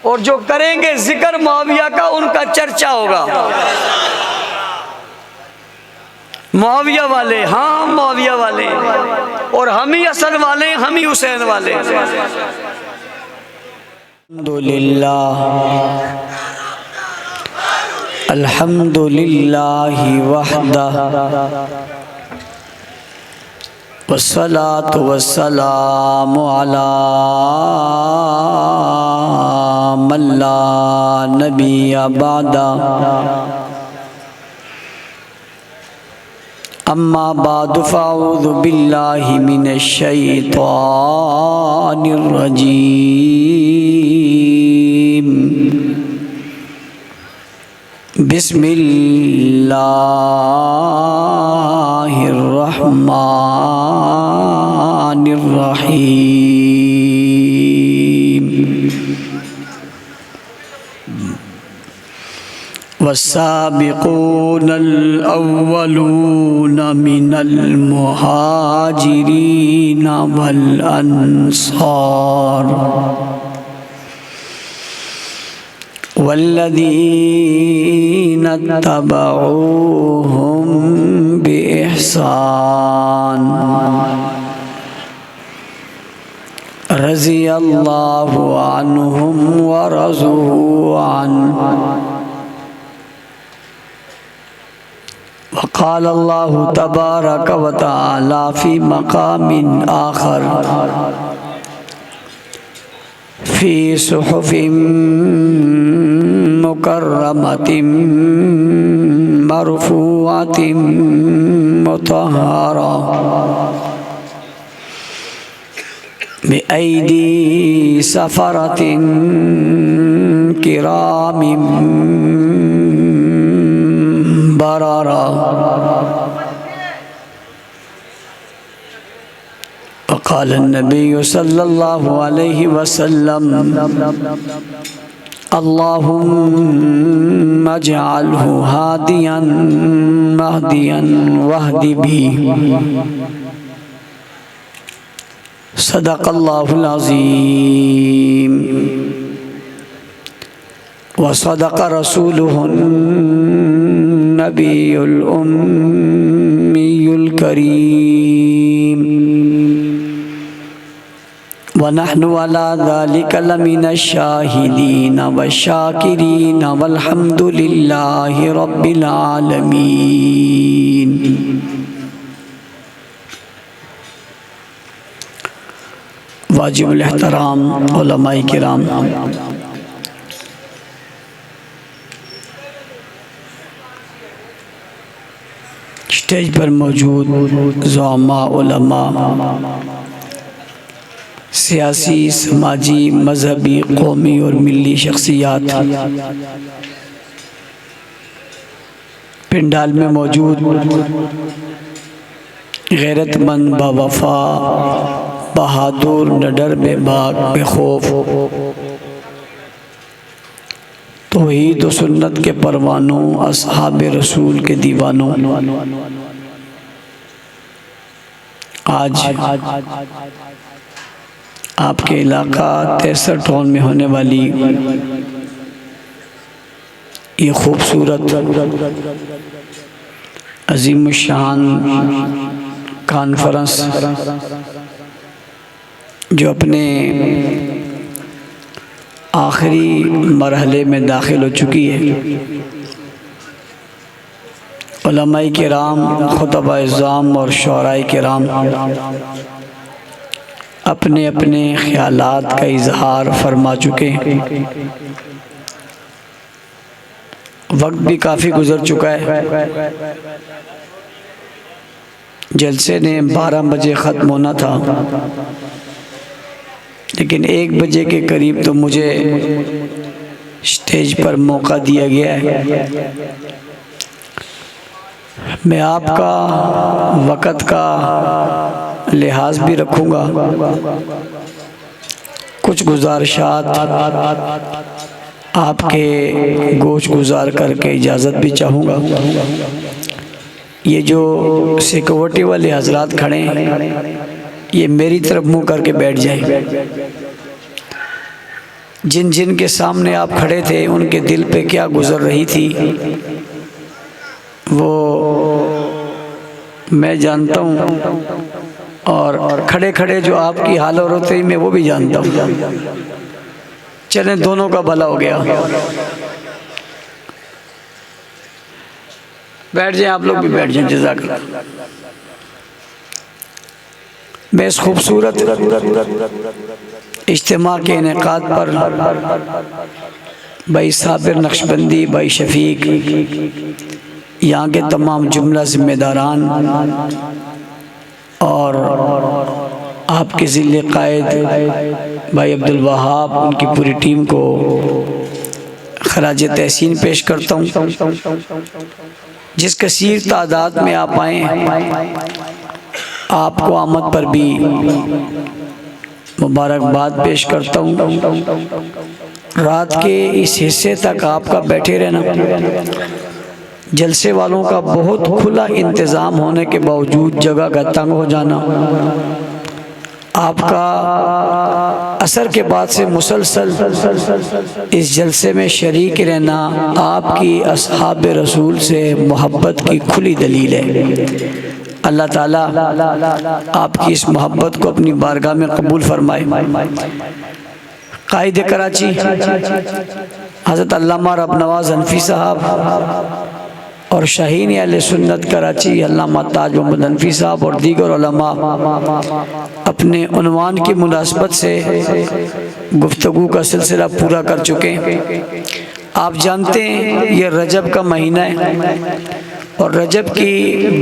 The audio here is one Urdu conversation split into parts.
اور جو کریں گے ذکر معاویہ کا ان کا چرچہ ہوگا۔ معاویہ والے، ہاں معاویہ والے، اور ہم ہی حسن والے، ہم ہی حسین والے۔ الحمدللہ الحمدللہ وحدہ والصلاة والسلام علی من لا نبی بعدہ۔ اما بعد فاعوذ باللہ من الشیطان الرجیم۔ بسم اللہ الرحمن الرحیم۔ والسابقون الأولون من المهاجرين والأنصار والذين اتبعوهم بإحسان رضي الله عنهم ورضوا عنه۔ وقال الله تبارك وتعالى في مقام آخر في صحف مكرمة مرفوعة مطهرة بأيدي سفرة كرام بررا۔ وقال النبي صلى الله عليه وسلم اللهم اجعله هاديا مهديا واهد به۔ صدق الله العظيم وصدق رسوله النبي الأمي الكريم، ونحن على ذلك لمن الشاهدين والشاكرين والحمد لله رب العالمين۔ واجب الاحترام علماء کرام، اسٹیج پر موجود زعماء، علماء، سیاسی، سماجی، مذہبی، قومی اور ملی شخصیات، پنڈال میں موجود غیرت مند، باوفا، بہادر، نڈر، بے باک، بے خوف، توحید و سنت کے پروانوں، اصحاب رسول کے دیوانوں، آج آپ کے علاقہ 63 ٹاؤن میں ہونے والی یہ خوبصورت عظیم الشان کانفرنس جو اپنے آخری مرحلے میں داخل ہو چکی ہے، علماء کرام، خطباء اعظام اور شعراء کرام اپنے اپنے خیالات کا اظہار فرما چکے ہیں۔ وقت بھی کافی گزر چکا ہے، جلسے نے 12 بجے ختم ہونا تھا، لیکن 1 بجے کے قریب تو مجھے اسٹیج پر موقع دیا گیا ہے۔ میں آپ کا وقت کا لحاظ بھی رکھوں گا، کچھ گزارشات آپ کے گوش گزار کر کے اجازت بھی چاہوں گا۔ یہ جو سیکورٹی والے حضرات کھڑے ہیں یہ میری طرف منہ کر کے بیٹھ جائیں، جن جن کے سامنے آپ کھڑے تھے ان کے دل پہ کیا گزر رہی تھی وہ میں جانتا ہوں، اور کھڑے کھڑے جو آپ کی حال اور روتے میں وہ بھی جانتا ہوں۔ چلیں دونوں کا بھلا ہو گیا، بیٹھ جائیں، آپ لوگ بھی بیٹھ جائیں، جزاک اللہ۔ میں اس خوبصورت اجتماع کے انعقاد پر بھائی صابر نقشبندی، بھائی شفیق، یہاں کے تمام جملہ ذمہ داران اور آپ کے ذیل قائد بھائی عبدالوہاب، ان کی پوری ٹیم کو خراج تحسین پیش کرتا ہوں۔ جس کثیر تعداد میں آپ آئے ہیں، آپ کو آمد پر بھی مبارکباد پیش کرتا ہوں۔ رات کے اس حصے تک آپ کا بیٹھے رہنا، جلسے والوں کا بہت کھلا انتظام ہونے کے باوجود جگہ کا تنگ ہو جانا، آپ کا عصر کے بعد سے مسلسل اس جلسے میں شریک رہنا آپ کی اصحاب رسول سے محبت کی کھلی دلیل ہے۔ اللہ تعالیٰ آپ کی اس محبت کو اپنی بارگاہ میں قبول فرمائے۔ قائد کراچی حضرت علامہ رب نواز حنفی صاحب اور شاہین اہل سنت کراچی علامہ تاج محمد حنفی صاحب اور دیگر علماء اپنے عنوان کی مناسبت سے گفتگو کا سلسلہ پورا کر چکے ہیں۔ آپ جانتے ہیں یہ رجب کا مہینہ ہے، اور رجب کی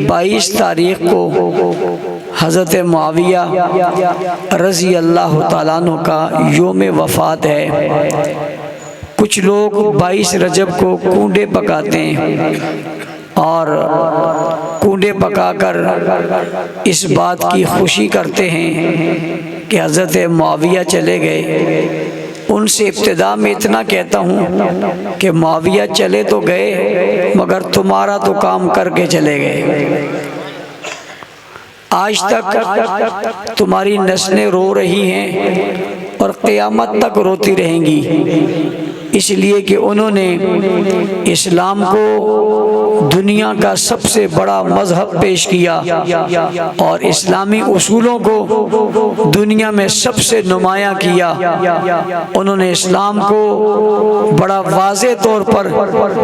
22 تاریخ کو حضرت معاویہ رضی اللہ تعالیٰ عنہ کا یوم وفات ہے۔ کچھ لوگ 22 رجب کو کونڈے پکاتے ہیں اور کونڈے پکا کر اس بات کی خوشی کرتے ہیں کہ حضرت معاویہ چلے گئے۔ ان سے ابتدا میں اتنا کہتا ہوں کہ معاویہ چلے تو گئے مگر تمہارا تو کام کر کے چلے گئے۔ آج تک تمہاری نسلیں رو رہی ہیں اور قیامت تک روتی رہیں گی، اس لیے کہ انہوں نے اسلام کو دنیا کا سب سے بڑا مذہب پیش کیا اور اسلامی اصولوں کو دنیا میں سب سے نمایاں کیا۔ انہوں نے اسلام کو بڑا واضح طور پر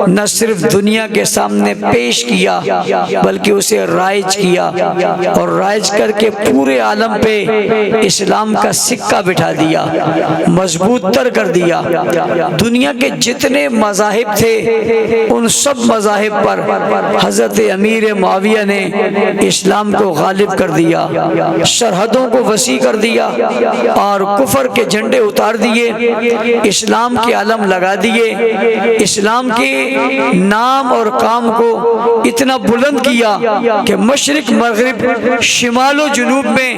نہ صرف دنیا کے سامنے پیش کیا بلکہ اسے رائج کیا، اور رائج کر کے پورے عالم پہ اسلام کا سکہ بٹھا دیا، مضبوط تر کر دیا۔ دنیا کے جتنے مذاہب تھے ان سب مذاہب پر حضرت امیر معاویہ نے اسلام کو غالب کر دیا، سرحدوں کو وسیع کر دیا اور کفر کے جھنڈے اتار دیے، اسلام کے علم لگا دیے، اسلام کے نام اور کام کو اتنا بلند کیا کہ مشرق مغرب شمال و جنوب میں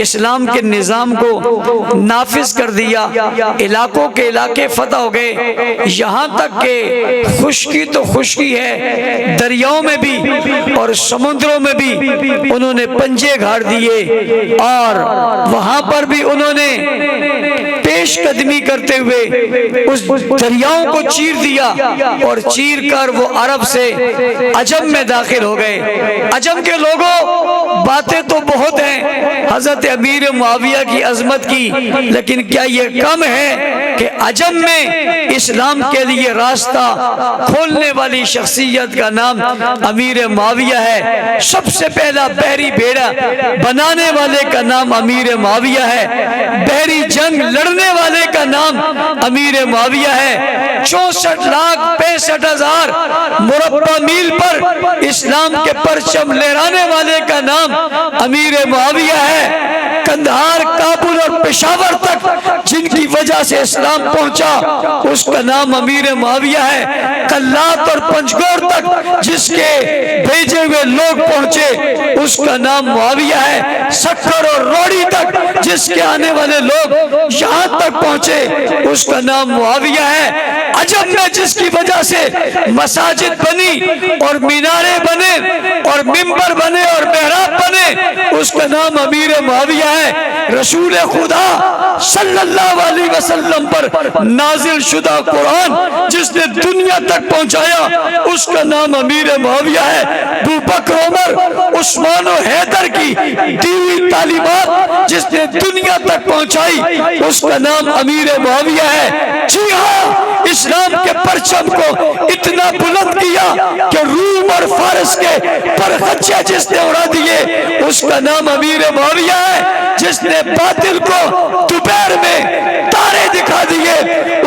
اسلام کے نظام کو نافذ کر دیا۔ علاقوں کے علاقے فتح ہو گئے، یہاں تک کہ خشکی تو خشکی ہے، دریاؤں میں بھی اور سمندروں میں بھی انہوں نے پنجے گھاڑ دیے، اور وہاں پر بھی انہوں نے پیش قدمی کرتے ہوئے اس دریاؤں کو چیر دیا، اور چیر کر وہ عرب سے عجم میں داخل ہو گئے۔ عجم کے لوگوں باتیں تو بہت ہیں حضرت امیر معاویہ کی عظمت کی، لیکن کیا یہ کم ہے کہ عجم میں اسلام کے لیے راستہ کھولنے والی شخصیت کا نام امیر معاویہ ہے؟ سب سے پہلا بحری بیڑا بنانے والے کا نام امیر معاویہ ہے، بحری جنگ لڑنے والے کا نام امیر معاویہ ہے، 64,65,000 مربع میل پر اسلام کے پرچم لہرانے والے کا نام امیر معاویہ ہے۔ کندھار، کابل اور پشاور تک جن کی وجہ سے اسلام پہنچا، اس اس کا نام امیر معاویہ ہے۔ کلات اور پنجگور تک جس کے بھیجے ہوئے لوگ پہنچے اس کا نام معاویہ ہے۔ سکر اور روڑی تک جس کے آنے والے لوگ یہاں تک پہنچے اس کا نام معاویہ ہے۔ عجب میں جس کی وجہ سے مساجد بنی اور مینارے بنے اور منبر بنے اور محراب بنے اس کا نام امیر معاویہ ہے۔ رسول خدا صلی اللہ علیہ وسلم پر نازل شدہ قرآن جس نے دنیا تک پہنچایا اس کا نام امیر معاویہ ہے۔ ابو بکر عمر عثمان و حیدر کی دی ہوئی تعلیمات جس نے دنیا تک پہنچائی اس کا نام امیر معاویہ ہے۔ جی ہاں، اسلام کے پرچم کو اتنا بلند کیا کہ روم اور فارس کے پرخچے جس نے اڑا دیے اس کا نام امیر معاویہ ہے۔ جس نے باطل کو دوپہر میں تارے دکھا دیے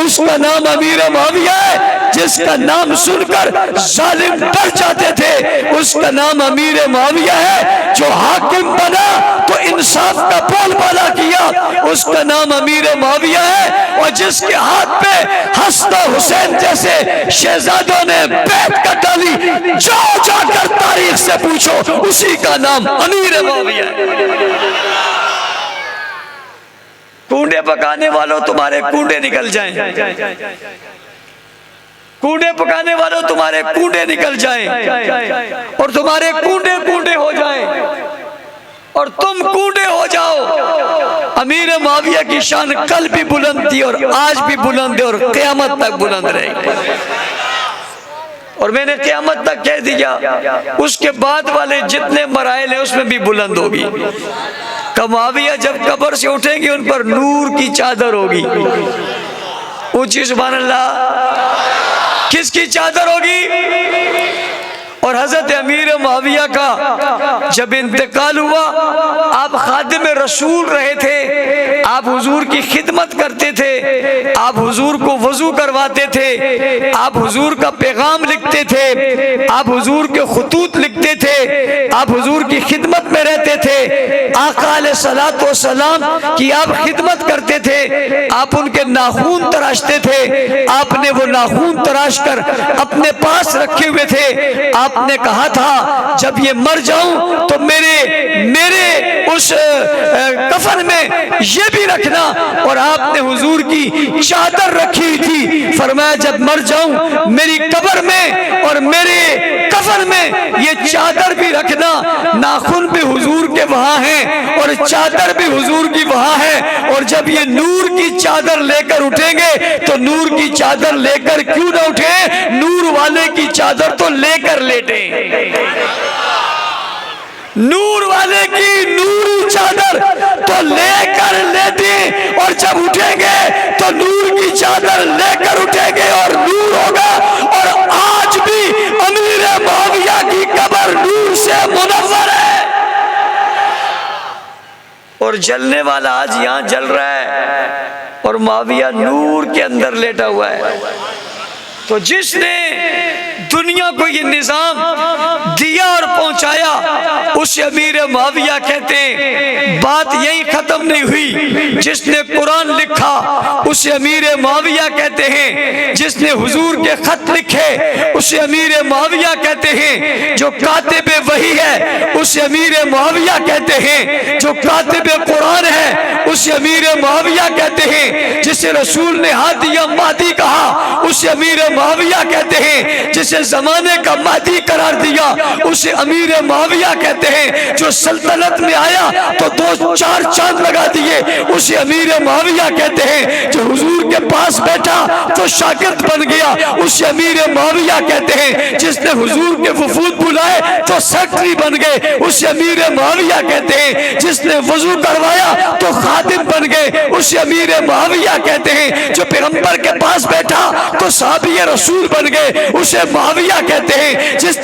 اس کا نام امیر معاویہ ہے۔ جس کا نام سن کر ظالم ڈر جاتے تھے اس کا نام امیر معاویہ ہے۔ جو حاکم بنا تو انصاف کا بول بالا کیا اس کا نام امیر معاویہ ہے۔ اور جس کے ہاتھ پہ حسن و حسین جیسے شہزادوں نے بیعت کر ڈالی جاؤ جا کر تاریخ سے پوچھو اسی کا نام امیر معاویہ ہے۔ کونڈے پکانے والوں تمہارے کونڈے نکل جائیں، کونڈے پکانے والوں تمہارے کونڈے نکل جائیں اور تمہارے کونڈے کونڈے ہو جائیں اور تم کونڈے ہو جاؤ، امیر معاویہ کی شان کل بھی بلند تھی اور آج بھی بلند ہے اور قیامت تک بلند رہے گی۔ اور میں نے قیامت تک کہہ دیا اس کے بعد والے جتنے مراحل ہیں اس میں بھی بلند ہوگی۔ کہ معاویہ جب قبر سے اٹھیں گے ان پر نور کی چادر ہوگی، اونچی سبحان اللہ۔ کس کی چادر ہوگی؟ اور حضرت امیر معاویہ کا جب انتقال ہوا آپ خادم رسول رہے تھے، آپ حضور کی خدمت کرتے تھے، آپ حضور کو وضو کرواتے تھے، آپ حضور کا پیغام لکھتے تھے، آپ حضور کے خطوط لکھتے تھے، آپ حضور کی خدمت میں رہتے تھے، آقا علیہ الصلوۃ والسلام کی آپ خدمت کرتے تھے، آپ ان کے ناخون تراشتے تھے، آپ نے وہ ناخون تراش کر اپنے پاس رکھے ہوئے تھے۔ آپ نے کہا تھا جب یہ مر جاؤں تو میرے اس کفن میں یہ بھی رکھنا، اور آپ نے حضور کی چادر رکھی تھی، فرمایا جب مر جاؤں میری قبر میں اور میرے کفن میں یہ چادر بھی رکھنا۔ ناخن بھی حضور کے وہاں ہیں اور چادر بھی حضور کی وہاں ہے، اور جب یہ نور کی چادر لے کر اٹھیں گے تو نور کی چادر لے کر کیوں نہ اٹھیں، نور والے کی چادر تو لے کر لیٹیں، نور والے کی نوری چادر تو لے کر لیتے، اور جب اٹھیں گے تو نور کی چادر لے کر اٹھیں گے اور نور ہوگا۔ اور آج بھی امیر معاویہ کی قبر نور سے منور ہے، اور جلنے والا آج یہاں جل رہا ہے اور معاویہ نور کے اندر لیٹا ہوا ہے۔ تو جس نے دنیا کو یہ نظام دیا اور پہنچایا اسے امیر معاویہ کہتے ہیں۔ بات یہی ختم نہیں ہوئی، جس نے قرآن لکھا اسے امیر معاویہ کہتے ہیں، جس نے حضور کے خط لکھے اسے امیر معاویہ کہتے ہیں، جو کاتب وحی ہے اسے امیر معاویہ کہتے ہیں، جو کاتب قرآن ہے اسے امیر معاویہ کہتے ہیں، جسے رسول نے ہادی یا مہدی کہا اسے امیر معاویہ کہتے ہیں، جسے زمانے کا مہدی قرار دیا اسے امیر معاویہ کہتے ہیں، جو سلطنت میں آیا تو 2-4 چاند لگا دیے اسے امیر معاویہ کہتے ہیں، جو حضور کے پاس بیٹھا تو شاگرد بن گیا اسے امیر معاویہ کہتے ہیں، جس نے حضور کے وفود بلائے تو سیکرٹری بن گئے اسے امیر معاویہ کہتے ہیں، جس نے وضو کروایا تو خادم بن گئے اسے امیر معاویہ کہتے ہیں، جو پیغمبر کے پاس بیٹھا تو صحابی رسول بن گئے اسے معاویہ کہتے ہیں. جس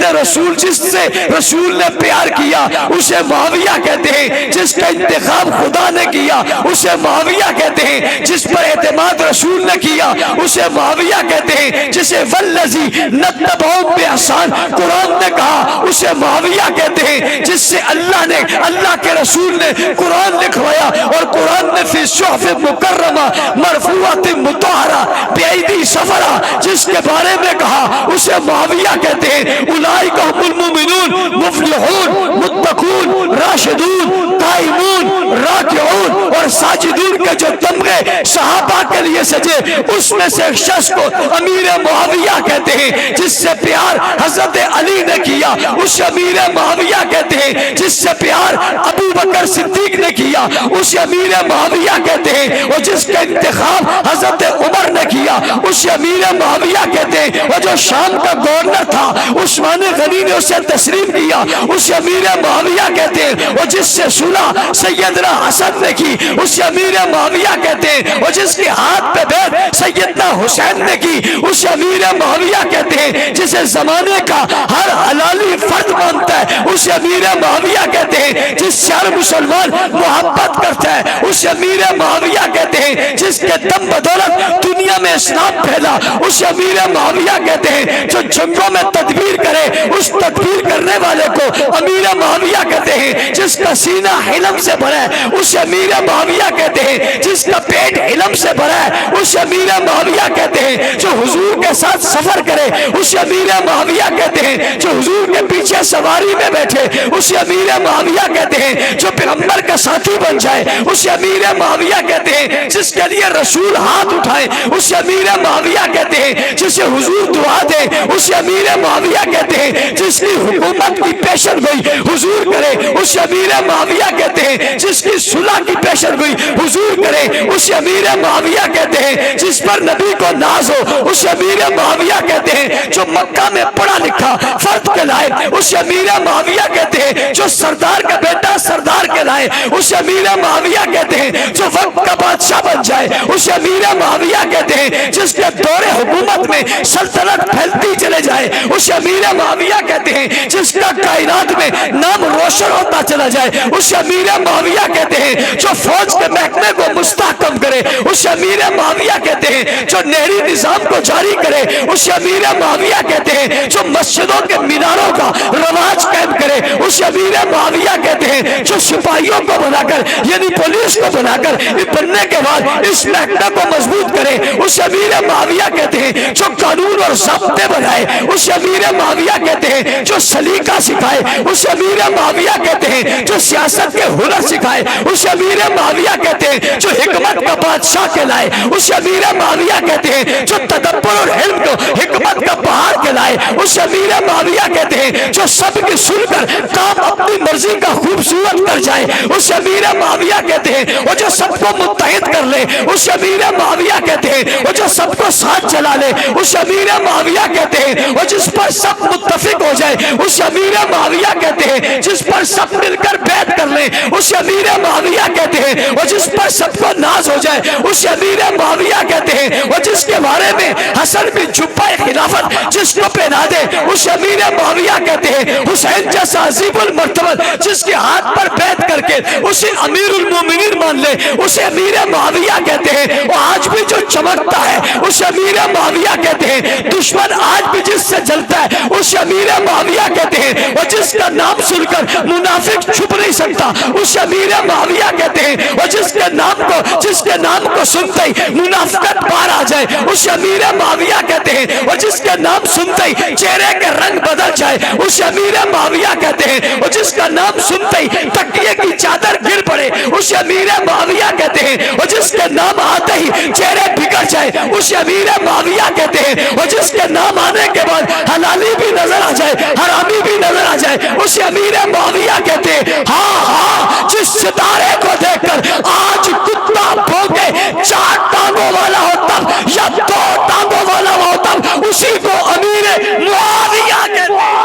سے رسول نے پیار کیا اسے معاویہ کہتے ہیں. جس کا انتخاب خدا نے کیا اسے معاویہ کہتے ہیں. جس پر اعتماد رسول نے کیا اسے معاویہ کہتے ہیں. جسے والذی نتبعہم بإحسان قرآن نے کہا اسے معاویہ کہتے ہیں. جس سے اللہ کے رسول نے قرآن لکھوایا اور قرآن نے فی صحف مکرمہ مرفوعۃ مطہرہ بأیدی سفرہ جس کے بارے میں کہا اسے معاویہ کہتے ہیں. اولئک هم المؤمنون مفلحون متقون راشدون قائمون راکعون اور ساجدون کے جو تمغے صحابہ کے لیے سجے اس میں سے ایک شخص کو امیر معاویہ کہتے ہیں. جس سے پیار حضرت علی نے کیا اسے امیر معاویہ کہتے ہیں. جس سے پیار ابو بکر صدیق نے کیا اسے امیر معاویہ کہتے ہیں. اور جس کا انتخاب حضرت عمر نے کیا اسے امیر معاویہ کہتے ہیں. اور جو شام کا گورنر تھا عثمان غنی نے اسے تسلیم کیا اسے امیر معاویہ کہتے ہیں. اور جس سے صلح سیدنا حسن نے کی اسے امیر معاویہ کہتے ہیں. اور جس کے ہاتھ پہ بیعت سیدنا حسین نے کی اسے امیر معاویہ کہتے ہیں. جسے زمانے کا ہر حلالی فرد مانتا ہے اسے امیر معاویہ کہتے ہیں. جس سے ہر مسلمان محبت کرتا ہے اسے امیر معاویہ کہتے ہیں. جس کے دم بدولت دنیا میں اسلام پھیلا اسے امیر معاویہ کہتے ہیں. جو جنگوں میں تدبیر کرے اس تدبیر کرنے والے کو امیر معاویہ کہتے ہیں. جس کا سینہ علم سے بھرا ہے اسے امیر معاویہ کہتے ہیں. جس کا پیٹ علم سے بھرا ہے اسے امیر معاویہ کہتے ہیں. جو حضور کے ساتھ سفر کرے اسے امیر معاویہ کہتے ہیں. جو حضور کے پیچھے سواری میں بیٹھے اسے امیر معاویہ کہتے ہیں. جو پیغمبر کا ساتھی بن جائے اسے امیر معاویہ کہتے ہیں. جس کے لیے رسول ہاتھ اٹھائے اسے امیر معاویہ کہتے ہیں. جسے حضور دعا دے اسے امیر معاویہ کہتے ہیں. جس کی حکومت کی پیشن گوئی حضور کرے اسے امیر معاویہ کہتے ہیں. جس کی صلح کی پیشن گوئی حضور کرے اسے امیر معاویہ کہتے ہیں. جس پر نبی کو ناز ہو اسے امیر معاویہ کہتے ہیں. جو مکہ میں پڑھا لکھا فرد کہلائے اسے امیر معاویہ کہتے ہیں. جو سردار کا بیٹا سردار کہلائے اسے امیر معاویہ کہتے ہیں. جو وقت کا بادشاہ بن جائے اسے امیر معاویہ کہتے ہیں. جس کے دور حکومت میں سلطنت پھیلتی چلے جائے اسے امیر معاویہ کہتے ہیں. جس کا کائنات میں نام روشن ہوتا چلا جائے اسے امیر معاویہ کہتے ہیں. جو فوج کے محکمے کو مستحکم کرے اسے امیر معاویہ کہتے ہیں. جو نہری نظام کو جاری کرے اسے امیر معاویہ کہتے ہیں. جو مسجدوں کے میناروں کا رواج قائم کرے اسے امیر معاویہ کہتے ہیں. جو سپاہیوں کو بنا کر یعنی پولیس کو بنا کر بننے کے بعد اس محکمے کو مضبوط کرے اسے امیر معاویہ کہتے ہیں. جو قانون اور ضابطے بنائے اسے امیر معاویہ کہتے ہیں. جو سلیقہ سکھائے اسے امیر معاویہ کہتے ہیں. جو سیاست کے ہنر سکھائے اسے امیر معاویہ کہتے ہیں. جو حکمت کا بادشاہ کہلائے اسے امیر معاویہ کہتے ہیں. جو تدبر اور علم کو حکمت کا پہاڑ کہلائے اسے امیر معاویہ کہتے ہیں. جو سب کی سن کر کام اپنی مرضی کا خوبصورت کر جائے اسے امیر معاویہ کہتے ہیں. اور جو سب کو متحد کر لے اسے امیر معاویہ کہتے ہیں. اور جو سب کو ساتھ چلا لے اسے امیر معاویہ کہتے ہیں. اور جس پر سب متفق ہو جائے اسے امیر معاویہ کہتے ہیں. جس پر سب مل کر بیعت کر لیں اسے امیر معاویہ کہتے ہیں. اور جس پر سب کو ناز ہو جائے اسے امیر معاویہ کہتے ہیں. اور جس کے بارے میں حسن بن جبہ خلافت جس کو پہنا دے اسے امیر معاویہ کہتے ہیں. حسین جیسا عظیم المرتبہ جس کے ہاتھ پر بیعت کر کے اسے امیر المومنین مان لے اسے امیر معاویہ کہتے ہیں. اور آج بھی جو چمکتا ہے اسے امیر معاویہ کہتے ہیں. دشمن آج بھی جس سے جلتا ہے اسے امیر معاویہ کہتے ہیں. اور جس کا نام سن کر منافق چھپ نہیں سکتا اسے امیر معاویہ کہتے ہیں. اور جس کے نام کو سنتے ہی منافقت باہر آ جائے اسے امیر معاویہ کہتے ہیں. اور جس کے نام سنتے ہی چہرے کے رنگ بدل جائے اسے امیر معاویہ کہتے ہیں. اور جس کا نام سنتے ہی تکیے کی چادر گر پڑے اسے امیر معاویہ کہتے ہیں. اور جس کے نام آتے ہی چہرے بگڑ جائے اسے امیر معاویہ کہتے ہیں. اور جس کے نام آنے کے بعد حلالی بھی نظر آ جائے حرامی بھی نظر آ جائے اسے امیر معاویہ کہتے ہیں. ہاں جس ستارے کو دیکھ کر آج کتا بھونکے 4 ٹانگوں والا ہو تب یا 2 ٹانگوں والا ہو تب اسی کو امیر معاویہ کہتے ہیں.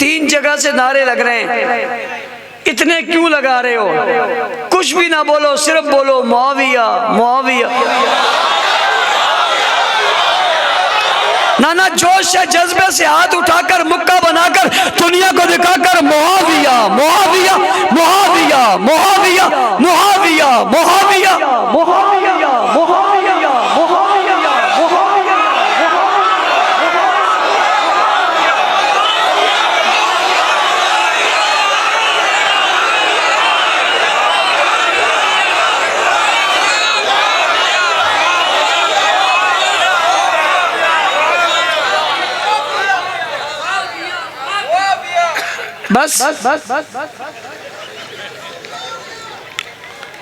3 جگہ سے نعرے لگ رہے ہیں، اتنے کیوں لگا رہے ہو؟ کچھ بھی نہ بولو، صرف بولو معاویہ معاویہ۔ نانا جوش ہے، جذبے سے ہاتھ اٹھا کر مکہ بنا کر دنیا کو دکھا کر معاویہ معاویہ معاویہ معاویہ معاویہ معاویہ معاویہ معاویہ معاویہ۔ بس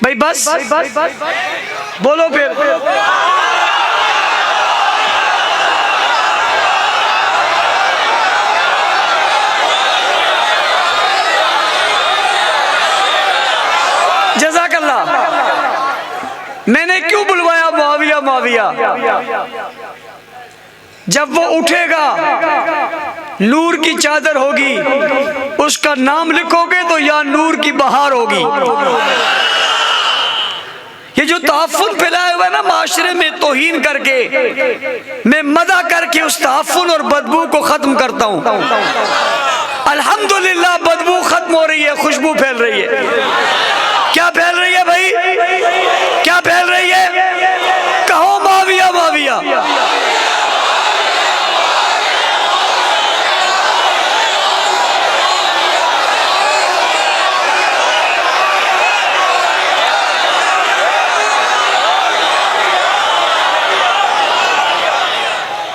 بھائی بس بولو پھر۔ جزاک اللہ۔ میں نے کیوں بلوایا معاویہ معاویہ؟ جب وہ اٹھے گا نور کی چادر ہوگی، اس کا نام لکھو گے تو یا نور کی بہار ہوگی۔ یہ جو تعفن پھیلائے ہوئے نا معاشرے میں توہین کر کے، میں مدح کر کے اس تعفن اور بدبو کو ختم کرتا ہوں۔ الحمدللہ بدبو ختم ہو رہی ہے، خوشبو پھیل رہی ہے۔ کیا پھیل رہی ہے بھائی؟ کیا پھیل رہی ہے؟ کہو معاویہ معاویہ۔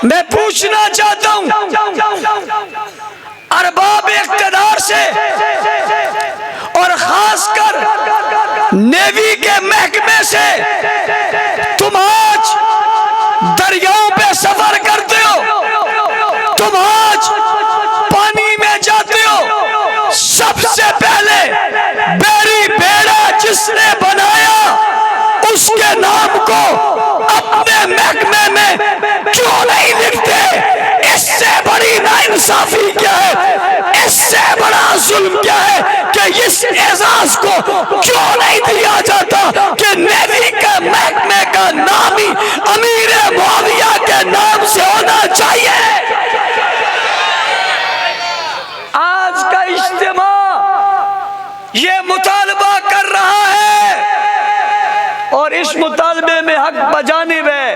میں پوچھنا چاہتا ہوں ارباب اقتدار سے اور خاص کر نیوی کے محکمے سے، تم آج دریاؤں پہ سفر کرتے ہو، تم آج پانی میں جاتے ہو، سب سے پہلے بیری بیڑا جس نے بنایا اس کے نام کو اپنے محکمے میں کیوں نہیں لکھتے؟ اس سے بڑی ناانصافی کیا ہے؟ اس سے بڑا ظلم کیا ہے کہ اس اعزاز کو کیوں نہیں دیا جاتا کہ نیوی کے محکمے کا نام ہی امیر معاویہ کے نام سے ہونا چاہیے؟ آج کا اجتماع یہ مطالبہ کر رہا ہے اور اس مطالبے میں حق بجانب ہے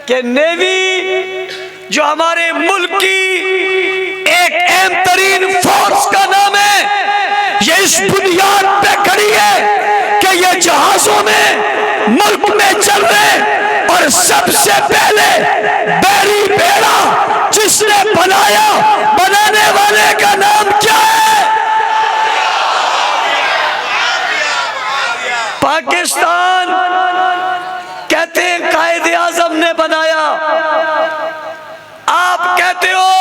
کہ نیوی جو ہمارے ملک کی ایک اہم ترین فورس کا نام ہے، یہ اس بنیاد پہ کھڑی ہے کہ یہ جہازوں میں ملک میں چل رہے، اور سب سے پہلے بیری بیڑا جس نے بنایا، بنانے والے کا نام کیا ہے؟ پاکستان کہتے ہیں قائد اعظم نے بنایا، آپ کہتے ہو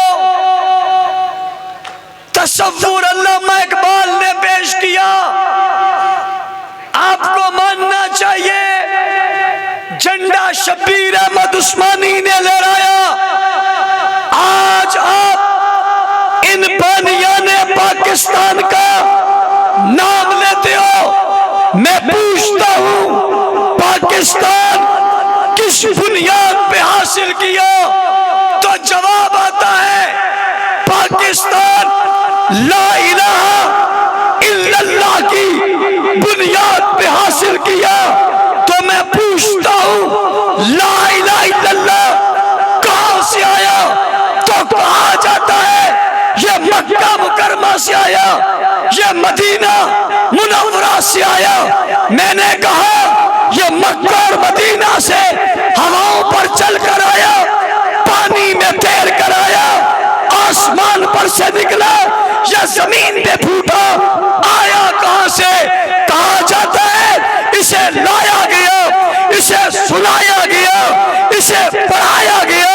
تصور علامہ اقبال نے پیش کیا۔ آپ کو ماننا چاہیے جھنڈا شبیر احمد عثمانی نے لہرایا۔ آج آپ ان بانیان پاکستان کا نام لیتے ہو۔ میں پوچھتا ہوں پاکستان کس بنیاد پہ حاصل کیا؟ تو جواب آتا ہے پاکستان لا الہ الا اللہ کی بنیاد پہ حاصل کیا۔ تو میں پوچھتا ہوں لا الہ الا اللہ کہاں سے آیا؟ تو کہا جاتا ہے یہ مکہ مکرمہ سے آیا، یہ مدینہ منورہ سے آیا۔ میں نے کہا یہ مکہ اور مدینہ سے ہواؤں پر چل کر آیا، پانی میں تیر کر آیا، آسمان پر سے نکلا یا زمین پہ پھوٹا؟ آیا کہاں سے؟ کہا جاتا ہے اسے لایا گیا، اسے سنایا گیا، اسے پڑھایا گیا۔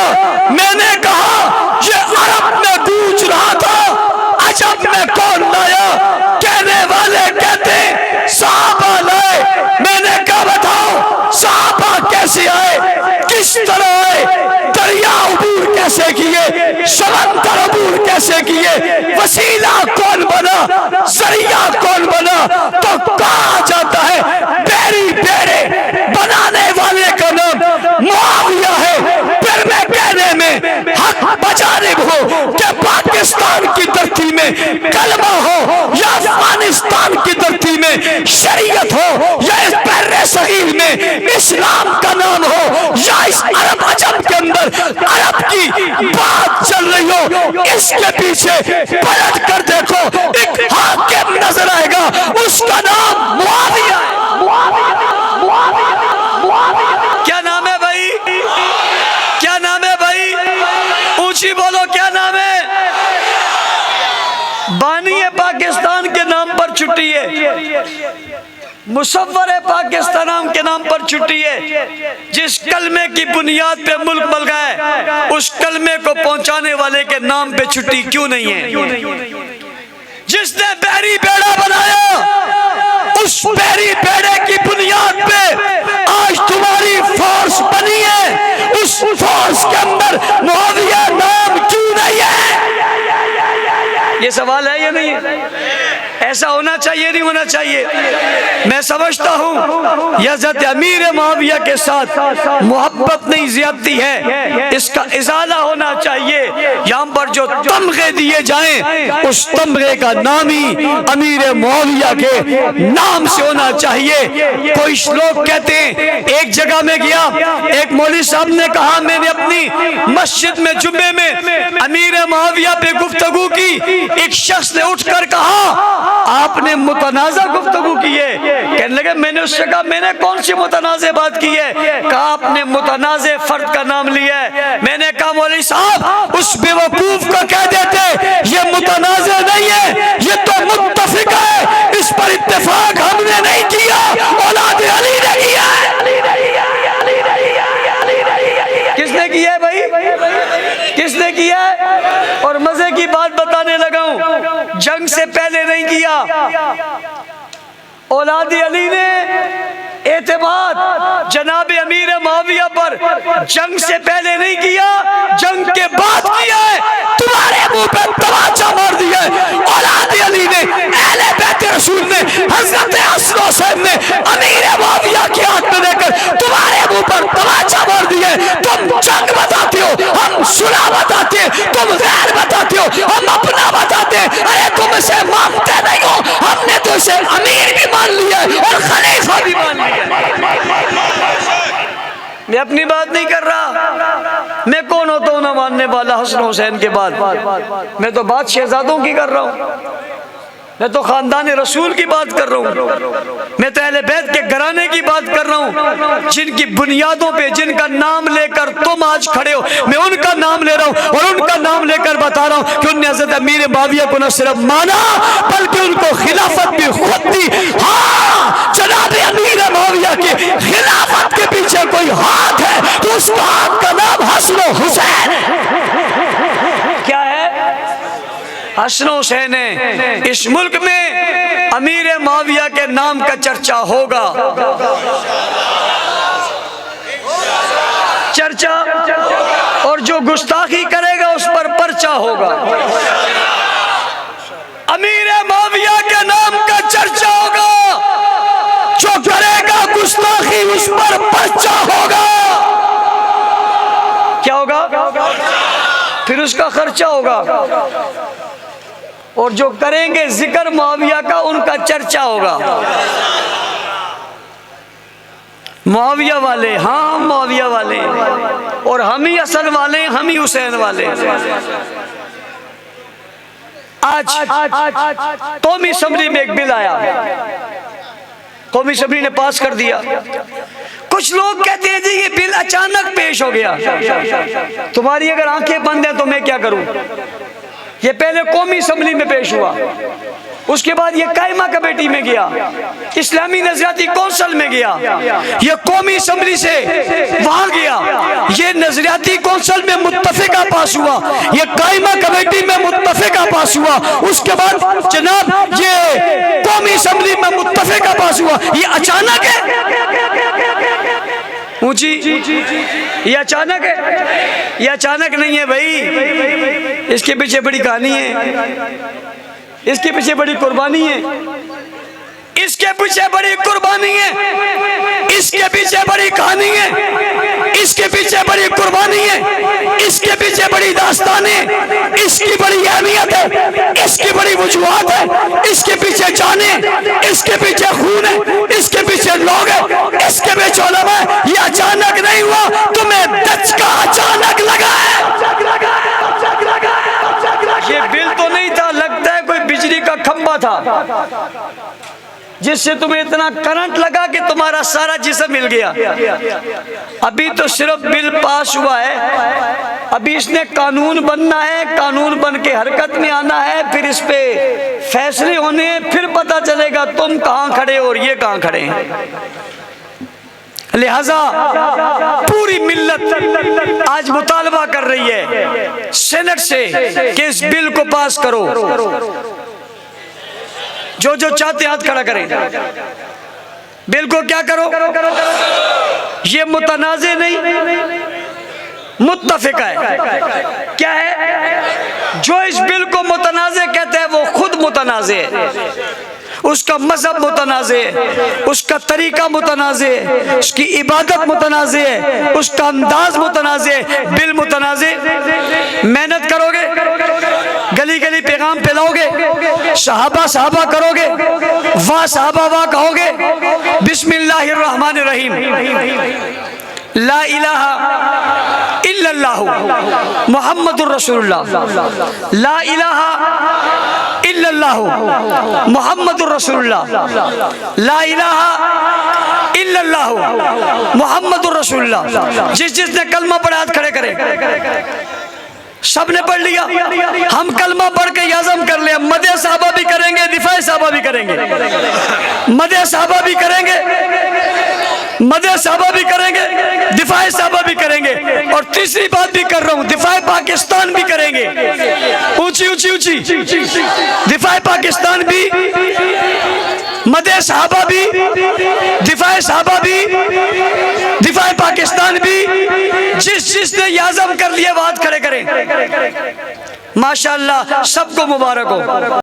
میں نے کہا یہ عرب میں گونج رہا تھا، عجب میں کون لایا؟ کہنے والے کہتے صحابہ لائے۔ میں نے کہا بتاؤ صحابہ کیسے آئے، کس طرح آئے، دریا عبور کیسے کیسے کیے، سمندر عبور کیسے کیے، وسیلہ کون بنا، ذریعہ کون بنا، تو کہا جاتا ہے بیری بیڑے بنانے والے کا نام معاویہ ہے۔ پھر میں کہنے میں حق بجانب ہو کہ پاکستان کی دھرتی میں کلمہ ہو، یا افغانستان کی دھرتی میں شریعت ہو، یا اس بحر صغیر میں اسلام کا نام ہو، یا اس عرب عجم کے اندر عرب کی بات چل رہی ہو، اس کے پیچھے پلٹ کر دیکھو ایک حاکم نظر آئے گا، اس کا نام معاویہ ہے۔ کیا نام ہے بھائی؟ کیا نام ہے بھائی؟ اونچی بولو، کیا نام ہے؟ بانی پاکستان کے نام پر چھٹی ہے، مصور پاکستان کے نام پر چھٹی ہے۔ جس کلمے کی بنیاد پہ ملک بن گیا ہے، اس کلمے کو پہنچانے والے کے نام پہ چھٹی کیوں نہیں ہے؟ جس نے بحری بیڑا بنایا، اس بحری بیڑے کی بنیاد پہ آج تمہاری فورس بنی ہے، اس فورس کے اندر معاویہ نام کیوں نہیں ہے؟ یہ سوال ہے یا نہیں ہے؟ ایسا ہونا چاہیے نہیں ہونا چاہیے؟ میں سمجھتا ہوں یہ حضرت امیر معاویہ کے ساتھ محبت نہیں، زیادتی ہے، اس کا ازالہ ہونا چاہیے۔ یہاں پر جو تمغے دیے جائیں، اس تمغے کا نام ہی امیر معاویہ کے نام سے ہونا چاہیے۔ کوئی لوگ کہتے ہیں، ایک جگہ میں گیا، ایک مولوی صاحب نے کہا میں نے اپنی مسجد میں جمعے میں امیر معاویہ پہ گفتگو کی، ایک شخص نے اٹھ کر کہا آپ نے متنازع گفتگو کی ہے۔ کہنے لگے میں نے اس سے کہا میں نے کون سی متنازع بات کی ہے؟ کہا آپ نے متنازع فرد کا نام لیا ہے۔ میں نے کہا مولوی صاحب اس بے وقوف کو کہہ دیتے یہ متنازع نہیں ہے، یہ تو متفق ہے، اس پر اتفاق ہم نے نہیں کیا، اولاد علی نے کیا ہے۔ کس نے کیا ہے بھائی؟ کس نے کیا ہے؟ اور مزے کی بات بتانے لگا ہوں، جنگ سے پہلے نہیں کیا، اولاد علی نے اعتماد جناب امیر معاویہ پر جنگ سے پہلے نہیں کیا، جنگ کے بعد کیا ہے۔ تمہارے منہ پہ تماچا مار دیا ہے اولاد علی نے، اہل بیت رسول نے، حضرت حسن و حسین نے امیر معاویہ کے ہاتھ میں دے کر تمہارے منہ پر تماچا مار دیا ہے۔ تم جنگ بتاتے ہو، ہم صلح بتاتے ہیں، تم غیر بتاتے ہو، ہم اپنا بتاتے ہیں۔ ارے تم اسے مانتے نہیں ہو، ہم نے تو اسے امیر بھی مان لیا ہے اور خلیفہ بھی مان لیا۔ میں اپنی بات نہیں کر رہا، میں کون ہوتا ہوں نہ ماننے والا حسن حسین کے بعد؟ میں تو بات شہزادوں کی کر رہا ہوں، میں تو خاندان رسول کی بات کر رہا ہوں، میں تو اہل بیت کے گھرانے کی بات کر رہا ہوں، جن کی بنیادوں پہ جن کا نام لے کر تم آج کھڑے ہو، میں ان کا نام لے رہا ہوں اور ان کا نام لے کر بتا رہا ہوں کہ انہوں نے حضرت امیر معاویہ کو نہ صرف مانا بلکہ ان کو خلافت بھی خود دی۔ ہاں جناب امیر معاویہ کی خلافت کے پیچھے کوئی ہاتھ ہے تو اس ہاتھ کا نام حسن و حسین کیا ہے؟ حسن و حسین ہے۔ اس ملک میں امیر معاویہ کے نام کا چرچا ہوگا، چرچا، اور جو گستاخی کرے گا اس پر پرچہ ہوگا۔ امیر معاویہ کے نام کا چرچا ہوگا، جو کرے گا گستاخی اس پر پرچہ ہوگا۔ کیا ہوگا؟ پھر اس کا خرچہ ہوگا، اور جو کریں گے ذکر معاویہ کا ان کا چرچہ ہوگا۔ معاویہ والے، ہاں ہم معاویہ والے ہیں، اور ہم ہی اصل والے ہیں، ہم ہی حسین والے ہیں۔ آج قومی اسمبلی میں ایک بل آیا، قومی اسمبلی نے پاس کر دیا۔ کچھ لوگ کہتے ہیں جی یہ بل اچانک پیش ہو گیا، تمہاری اگر آنکھیں بند ہیں تو میں کیا کروں؟ یہ پہلے قومی اسمبلی میں پیش ہوا، اس کے بعد یہ قائمہ کمیٹی میں گیا، اسلامی نظریاتی کونسل میں گیا، یہ قومی اسمبلی سے وہاں گیا، یہ نظریاتی کونسل میں متفقہ پاس ہوا، یہ قائمہ کمیٹی میں متفقہ پاس ہوا، اس کے بعد جناب یہ قومی اسمبلی میں متفقہ پاس ہوا۔ یہ اچانک ہے؟ اونچی، یہ اچانک ہے؟ یہ اچانک نہیں ہے بھائی، اس کے پیچھے بڑی کہانی ہے، اس کے پیچھے بڑی قربانی ہے، اس کے پیچھے بڑی قربانی ہے، اس کے پیچھے بڑی کہانی ہے، اس کے پیچھے بڑی قربانی ہے، اس کے پیچھے بڑی داستان ہے، اس کی بڑی اہمیت ہے، اس کی بڑی وجوہات ہے، اس کے پیچھے جان ہے، اس کے پیچھے خون ہے، اس کے پیچھے لوگ ہیں، اس کے پیچھے علماء ہے۔ یہ اچانک نہیں ہوا، تمہیں دھچکا اچانک لگا ہے۔ یہ بل تو نہیں تھا، لگتا ہے کوئی بجلی کا کھمبا تھا جس سے تمہیں اتنا کرنٹ لگا کہ تمہارا سارا جسم ہل گیا۔ ابھی تو صرف بل پاس ہوا ہے، ابھی اس نے قانون بننا ہے، قانون بن کے حرکت میں آنا ہے، پھر اس پہ فیصلے ہونے ہیں، پھر پتہ چلے گا تم کہاں کھڑے اور یہ کہاں کھڑے ہیں۔ لہذا پوری ملت آج مطالبہ کر رہی ہے سینٹ سے کہ اس بل کو پاس کرو۔ جو چاہتے ہاتھ کھڑا کریں، بل کو کیا کرو؟ یہ متنازع نہیں، متفق ہے۔ کیا ہے؟ جو اس بل کو متنازع کہتا ہے وہ خود متنازع ہے، اس کا مذہب متنازع ہے، اس کا طریقہ متنازع ہے، اس کی عبادت متنازع ہے، اس کا انداز متنازع ہے۔ بل متنازع، محنت کرو گے، گلی گلی پیغام پھیلاؤ گے، صحابہ صحابہ کرو گے، واہ صحابہ واہ کہو گے، بسم اللہ الرحمن الرحیم، لا الہ الا اللہ محمد الرسول اللہ، لا الہ الا اللہ محمد الرسول اللہ، لا الہ الا اللہ محمد الرسول اللہ۔ جس نے کلمہ پڑھا ہاتھ کھڑے کرے۔ سب نے پڑھ لیا، ہم کلمہ پڑھ کے یہ عزم کر لیں، مدح صحابہ بھی کریں گے، دفاع صحابہ بھی کریں گے، مدح صحابہ بھی کریں گے، مدح صحابہ بھی کریں گے، دفاع صحابہ بھی کریں گے، اور تیسری بات بھی کر رہا ہوں، دفاع پاکستان بھی کریں گے۔ اونچی اونچی اونچی، دفاع پاکستان بھی، مدح صحابہ بھی، دفاع صحابہ بھی، دفاع پاکستان بھی۔ جس نے یہ عزم کر لیا وہ ہاتھ کھڑے کریں۔ ماشاءاللہ، سب کو مبارک ہو۔